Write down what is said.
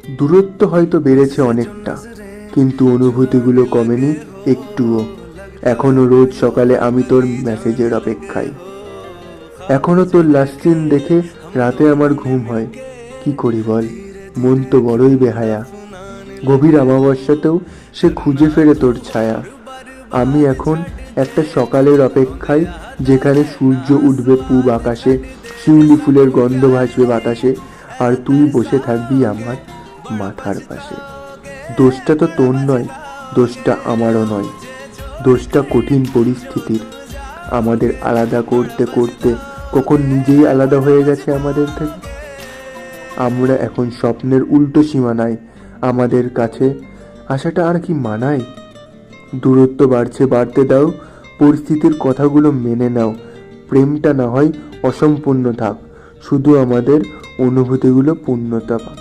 দূরত্ব হয়তো বেড়েছে অনেকটা, কিন্তু অনুভূতিগুলো কমেনি একটুও। এখনো রোজ সকালে আমি তোর মেসেজের অপেক্ষায়। এখনো তোর লাস্ট সিন দেখে রাতে আমার ঘুম হয়। কি করি বল, মন তো বড়ই বেহায়া। গভীর অমাবস্যাতেও সে খুঁজে ফেরে তোর ছায়া। আমি এখন একটা সকালের অপেক্ষায়, যেখানে সূর্য উঠবে পূব আকাশে, শিউলি ফুলের গন্ধ ভাসবে বাতাসে, আর তুই বসে থাকবি আমার মাথার পাশে। দোষটা তো তোর নয়, দোষটা আমারও নয়, দোষটা কঠিন পরিস্থিতির। আমাদের আলাদা করতে করতে কখন নিজেই আলাদা হয়ে গেছে আমাদের থেকে। আমরা এখন স্বপ্নের উল্টো সীমানায়, আমাদের কাছে আশাটা আর কি মানায়? দূরত্ব বাড়ছে, বাড়তে দাও, পরিস্থিতির কথাগুলো মেনে নাও। প্রেমটা না হয় অসম্পূর্ণ থাক, শুধু আমাদের অনুভূতিগুলো পূর্ণতা পাক।